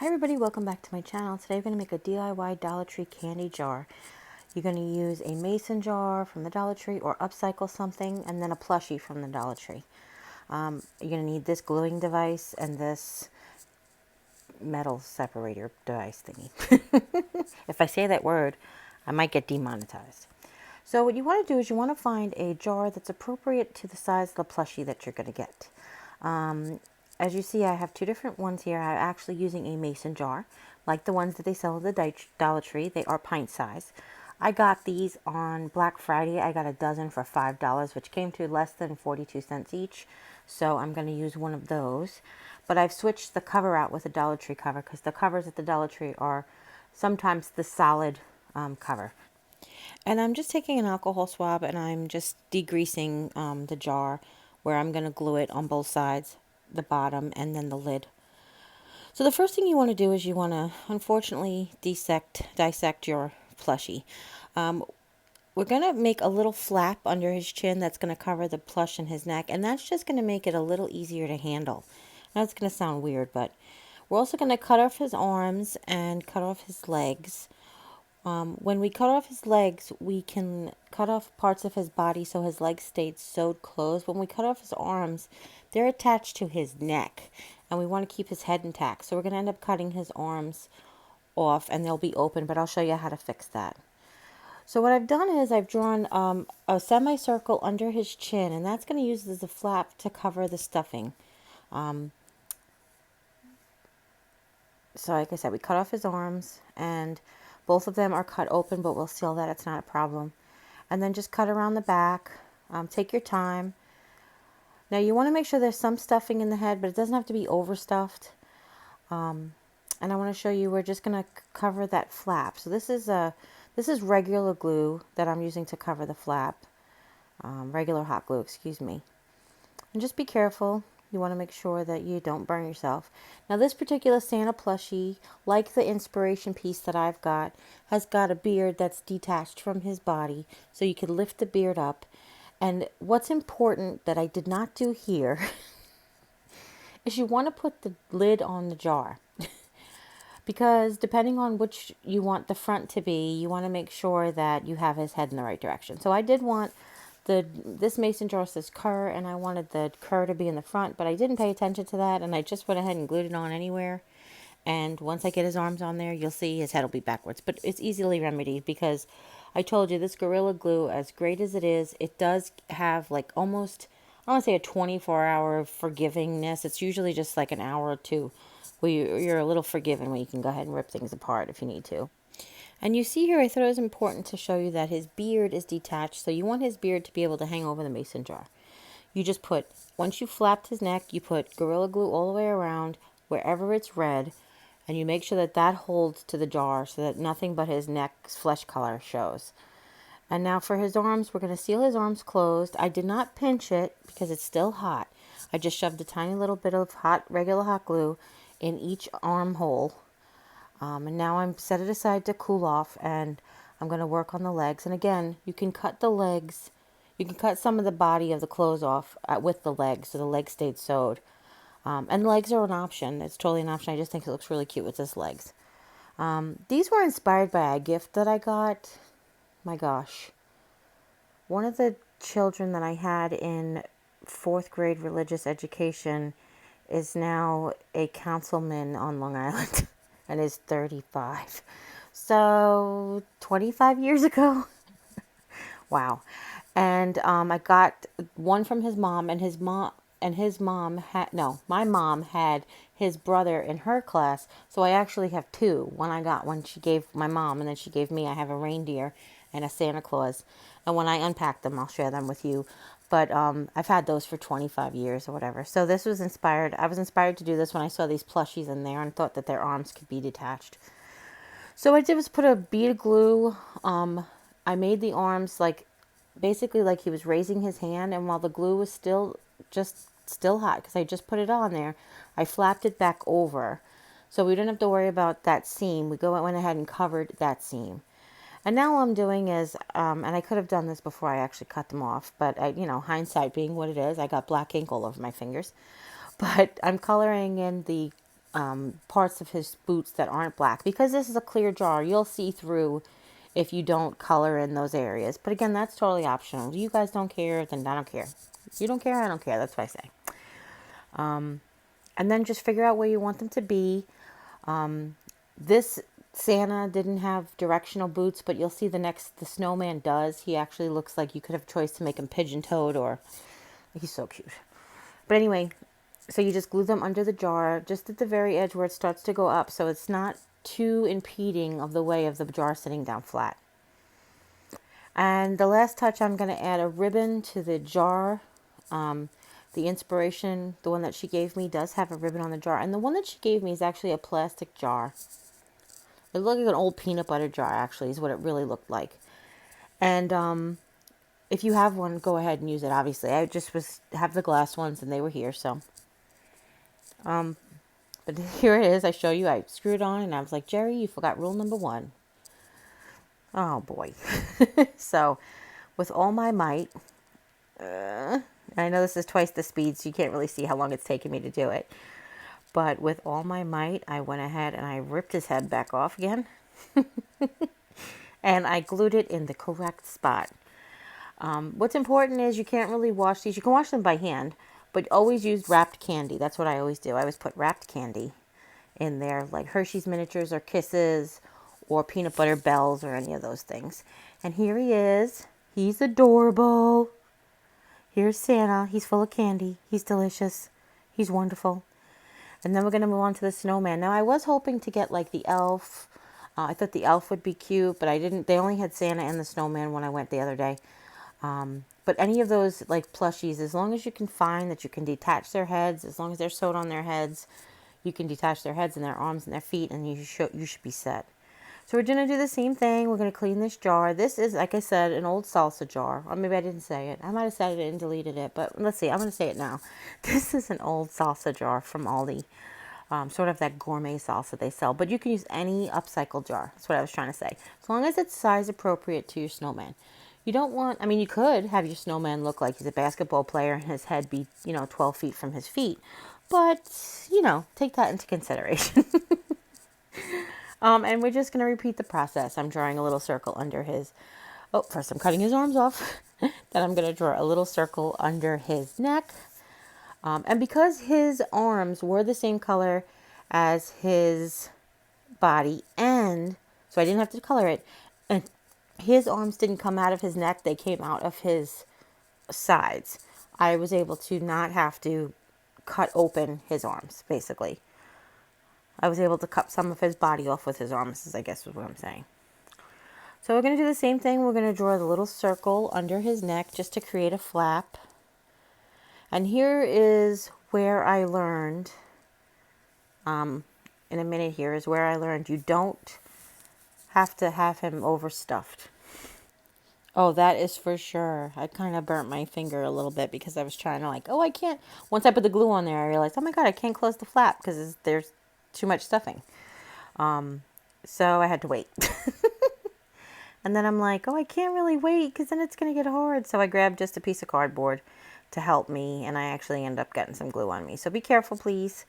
Hi everybody, welcome back to my channel. Today we're going to make a DIY Dollar Tree candy jar. You're going to use a mason jar from the Dollar Tree or upcycle something and then a plushie from the Dollar Tree. You're going to need this gluing device and this metal separator device thingy. If I say that word, I might get demonetized. So what you want to do is you want to find a jar that's appropriate to the size of the plushie that you're going to get. As you see, I have two different ones here. I'm actually using a mason jar, like the ones that they sell at the Dollar Tree. They are pint size. I got these on Black Friday. I got a dozen for $5, which came to less than 42 cents each. So I'm going to use one of those. But I've switched the cover out with a Dollar Tree cover because the covers at the Dollar Tree are sometimes the solid cover. And I'm just taking an alcohol swab and I'm just degreasing the jar where I'm going to glue it on both sides, the bottom and then the lid. So the first thing you want to do is you want to, unfortunately, dissect your plushie. We're going to make a little flap under his chin that's going to cover the plush in his neck, and that's just going to make it a little easier to handle. Now it's going to sound weird, but we're also going to cut off his arms and cut off his legs. When we cut off his legs, we can cut off parts of his body so his legs stayed sewed closed. When we cut off his arms, they're attached to his neck, and we want to keep his head intact. So we're going to end up cutting his arms off, and they'll be open, but I'll show you how to fix that. So what I've done is I've drawn a semicircle under his chin, and that's going to use as a flap to cover the stuffing. So like I said, we cut off his arms, and both of them are cut open, but we'll seal that. It's not a problem. And then just cut around the back. Take your time. Now you want to make sure there's some stuffing in the head, but it doesn't have to be overstuffed. And I want to show you, we're just going to cover that flap. So this is regular glue that I'm using to cover the flap. Regular hot glue, excuse me. And just be careful. You want to make sure that you don't burn yourself. Now this particular Santa plushie, like the inspiration piece that I've got, has got a beard that's detached from his body. So you can lift the beard up. And what's important that I did not do here is you want to put the lid on the jar. Because depending on which you want the front to be, you want to make sure that you have his head in the right direction. So I did want this mason jar says cur, and I wanted the cur to be in the front, but I didn't pay attention to that, and I just went ahead and glued it on anywhere. And once I get his arms on there, you'll see his head will be backwards. But it's easily remedied because I told you this Gorilla Glue, as great as it is, it does have like almost, I don't want to say a 24-hour forgivingness. It's usually just like an hour or two where you're a little forgiven, when you can go ahead and rip things apart if you need to. And you see here, I thought it was important to show you that his beard is detached. So you want his beard to be able to hang over the mason jar. You just put, once you flapped his neck, you put Gorilla Glue all the way around wherever it's red. And you make sure that that holds to the jar so that nothing but his neck's flesh color shows. And now for his arms, we're going to seal his arms closed. I did not pinch it because it's still hot. I just shoved a tiny little bit of regular hot glue in each armhole. And now I'm set it aside to cool off, and I'm going to work on the legs. And again, you can cut the legs. You can cut some of the body of the clothes off with the legs, so the legs stayed sewed. And legs are an option. It's totally an option. I just think it looks really cute with his legs. These were inspired by a gift that I got. My gosh. One of the children that I had in 4th grade religious education is now a councilman on Long Island and is 35. So 25 years ago. Wow. And I got one from his mom, and my mom had his brother in her class. So I actually have two. One I got when she gave my mom, and then she gave me. I have a reindeer and a Santa Claus. And when I unpack them, I'll share them with you. But I've had those for 25 years or whatever. So this was inspired. I was inspired to do this when I saw these plushies in there and thought that their arms could be detached. So what I did was put a bead of glue. I made the arms basically like he was raising his hand, and while the glue was still hot because I just put it on there, I flapped it back over so we didn't have to worry about that seam. We went ahead and covered that seam. And now what I'm doing is, and I could have done this before I actually cut them off, but hindsight being what it is, I got black ink all over my fingers. But I'm coloring in the parts of his boots that aren't black. Because this is a clear jar, you'll see through if you don't color in those areas. But again, that's totally optional. You guys don't care, then I don't care. You don't care, I don't care. That's what I say. And then just figure out where you want them to be. This Santa didn't have directional boots, but you'll see the Snowman does. He actually looks like you could have choice to make him pigeon-toed, or he's so cute. But anyway, so you just glue them under the jar, just at the very edge where it starts to go up, so it's not too impeding of the way of the jar sitting down flat. And the last touch, I'm going to add a ribbon to the jar. The inspiration, the one that she gave me, does have a ribbon on the jar. And the one that she gave me is actually a plastic jar. It looked like an old peanut butter jar, actually, is what it really looked like. And if you have one, go ahead and use it, obviously. I just have the glass ones, and they were here, so. But here it is. I show you. I screwed it on, and I was like, Jerry, you forgot rule number 1. Oh, boy. So, with all my might... I know this is twice the speed, so you can't really see how long it's taken me to do it. But with all my might, I went ahead and I ripped his head back off again. And I glued it in the correct spot. What's important is you can't really wash these. You can wash them by hand, but always use wrapped candy. That's what I always do. I always put wrapped candy in there, like Hershey's Miniatures or Kisses or Peanut Butter Bells or any of those things. And here he is. He's adorable. Here's Santa. He's full of candy. He's delicious. He's wonderful. And then we're going to move on to the snowman. Now, I was hoping to get like the elf. I thought the elf would be cute, but I didn't. They only had Santa and the snowman when I went the other day. But any of those like plushies, as long as you can find that you can detach their heads, as long as they're sewed on their heads, you can detach their heads and their arms and their feet, and you should be set. So we're going to do the same thing. We're going to clean this jar. This is, like I said, an old salsa jar. Or maybe I didn't say it. I might have said it and deleted it. But let's see. I'm going to say it now. This is an old salsa jar from Aldi. Sort of that gourmet salsa they sell. But you can use any upcycle jar. That's what I was trying to say. As long as it's size appropriate to your snowman. You don't want, I mean, you could have your snowman look like he's a basketball player and his head be, 12 feet from his feet. But, take that into consideration. And we're just going to repeat the process. I'm drawing a little circle under his... Oh, first I'm cutting his arms off. Then I'm going to draw a little circle under his neck. And because his arms were the same color as his body, and so I didn't have to color it, and his arms didn't come out of his neck, they came out of his sides. I was able to not have to cut open his arms, basically. I was able to cut some of his body off with his arms, I guess is what I'm saying. So we're going to do the same thing. We're going to draw the little circle under his neck just to create a flap. And here is where I learned, in a minute here, is where I learned you don't have to have him overstuffed. Oh, that is for sure. I kind of burnt my finger a little bit because I was trying to I can't. Once I put the glue on there, I realized, oh my God, I can't close the flap because there's too much stuffing. So I had to wait. And then I'm like, oh, I can't really wait because then it's going to get hard. So I grabbed just a piece of cardboard to help me, and I actually ended up getting some glue on me. So be careful, please.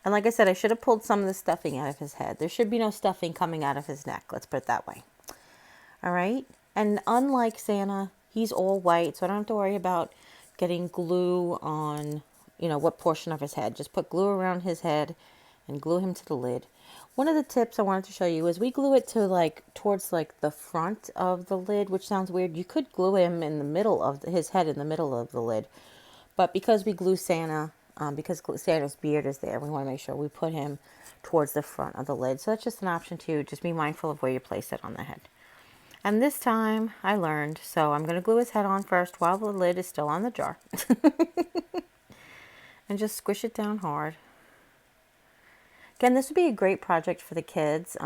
And like I said, I should have pulled some of the stuffing out of his head. There should be no stuffing coming out of his neck. Let's put it that way. All right. And unlike Santa, he's all white, so I don't have to worry about getting glue on, what portion of his head. Just put glue around his head and glue him to the lid. One of the tips I wanted to show you is we glue it to towards the front of the lid, which sounds weird. You could glue him in the middle of his head, in the middle of the lid. But because we glue Santa, because Santa's beard is there, we want to make sure we put him towards the front of the lid. So that's just an option too. Just be mindful of where you place it on the head. And this time I learned, so I'm going to glue his head on first while the lid is still on the jar. And just squish it down hard. Again, this would be a great project for the kids.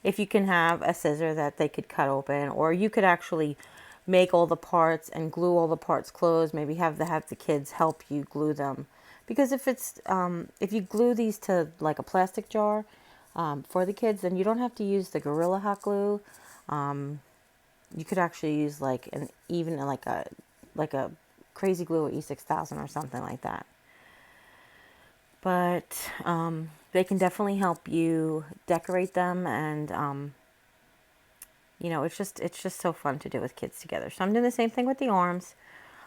If you can have a scissor that they could cut open, or you could actually make all the parts and glue all the parts closed. Maybe have the kids help you glue them. Because if you glue these to a plastic jar for the kids, then you don't have to use the Gorilla Hot Glue. You could actually use a Crazy Glue or E6000 or something like that. But they can definitely help you decorate them, and you know, it's just so fun to do with kids together. So I'm doing the same thing with the arms.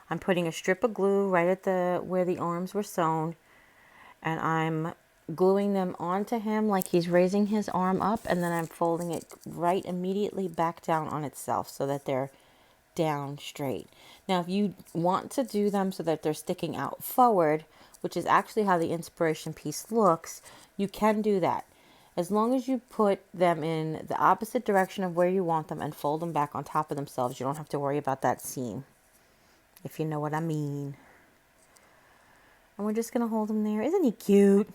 I'm putting a strip of glue right at the where the arms were sewn, and I'm gluing them onto him like he's raising his arm up, and then I'm folding it right immediately back down on itself so that they're down straight. Now, if you want to do them so that they're sticking out forward, which is actually how the inspiration piece looks, you can do that. As long as you put them in the opposite direction of where you want them and fold them back on top of themselves, you don't have to worry about that seam, if you know what I mean. And we're just going to hold him there. Isn't he cute?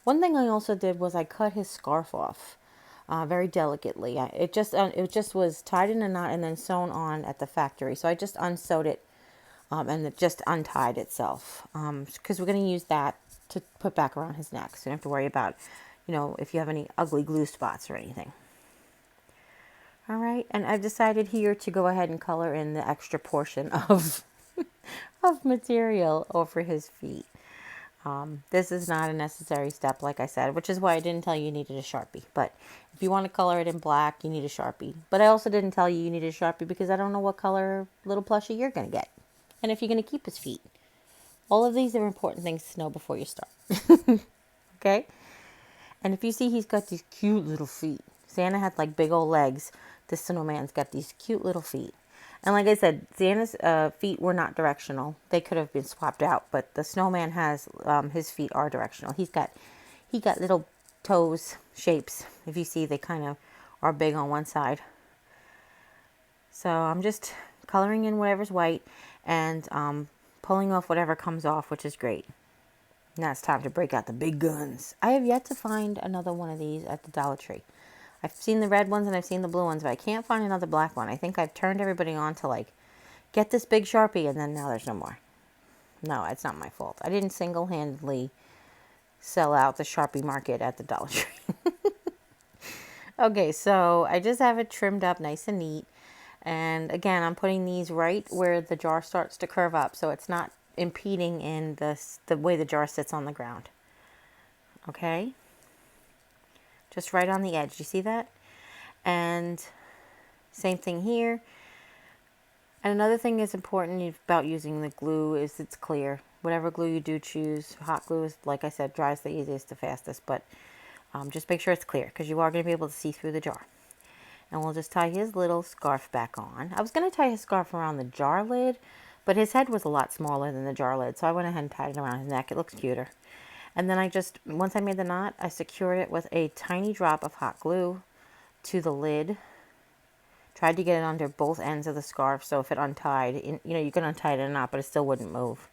One thing I also did was I cut his scarf off very delicately. It just was tied in a knot and then sewn on at the factory. So I just unsewed it and it just untied itself, because we're going to use that to put back around his neck. So you don't have to worry about, you know, if you have any ugly glue spots or anything. All right, and I've decided here to go ahead and color in the extra portion of of material over his feet. This is not a necessary step, like I said, which is why I didn't tell you needed a Sharpie. But if you want to color it in black, you need a Sharpie. But I also didn't tell you needed a Sharpie because I don't know what color little plushie you're going to get. And if you're going to keep his feet. All of these are important things to know before you start. Okay? And if you see he's got these cute little feet. Santa had like big old legs. This snowman's got these cute little feet. And like I said, Santa's feet were not directional. They could have been swapped out, but the snowman has, his feet are directional. He got little toes shapes. If you see, they kind of are big on one side. So I'm just coloring in whatever's white and pulling off whatever comes off, which is great. Now it's time to break out the big guns. I have yet to find another one of these at the Dollar Tree. I've seen the red ones and I've seen the blue ones, but I can't find another black one. I think I've turned everybody on to like, get this big Sharpie, and then now there's no more. No, it's not my fault. I didn't single-handedly sell out the Sharpie market at the Dollar Tree. Okay, so I just have it trimmed up nice and neat. And again, I'm putting these right where the jar starts to curve up, so it's not impeding in the way the jar sits on the ground. Okay? Just right on the edge. You see that? And same thing here. And another thing that's important about using the glue is it's clear. Whatever glue you do choose, hot glue is, like I said, dries the easiest, the fastest. But just make sure it's clear because you are going to be able to see through the jar. And we'll just tie his little scarf back on. I was going to tie his scarf around the jar lid, but his head was a lot smaller than the jar lid. So I went ahead and tied it around his neck. It looks cuter. And then once I made the knot, I secured it with a tiny drop of hot glue to the lid. Tried to get it under both ends of the scarf, so if it untied, you know, you can untie it or not, but it still wouldn't move.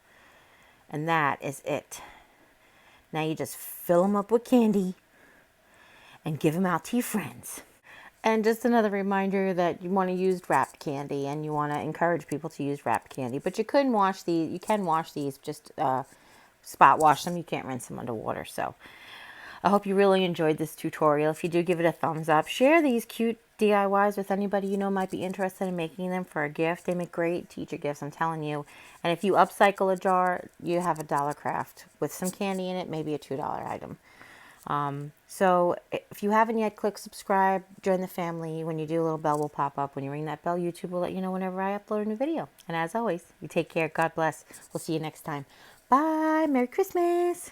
And that is it. Now you just fill them up with candy and give them out to your friends. And just another reminder that you want to use wrapped candy, and you want to encourage people to use wrapped candy. But you can wash these, just spot wash them. You can't rinse them underwater. So I hope you really enjoyed this tutorial. If you do, give it a thumbs up. Share these cute DIYs with anybody you know might be interested in making them for a gift. They make great teacher gifts, I'm telling you. And if you upcycle a jar, you have a dollar craft with some candy in it, maybe a $2 item. So if you haven't yet, click subscribe, join the family. When you do, a little bell will pop up. When you ring that bell, YouTube will let you know whenever I upload a new video. And as always, you take care. God bless. We'll see you next time. Bye. Merry Christmas.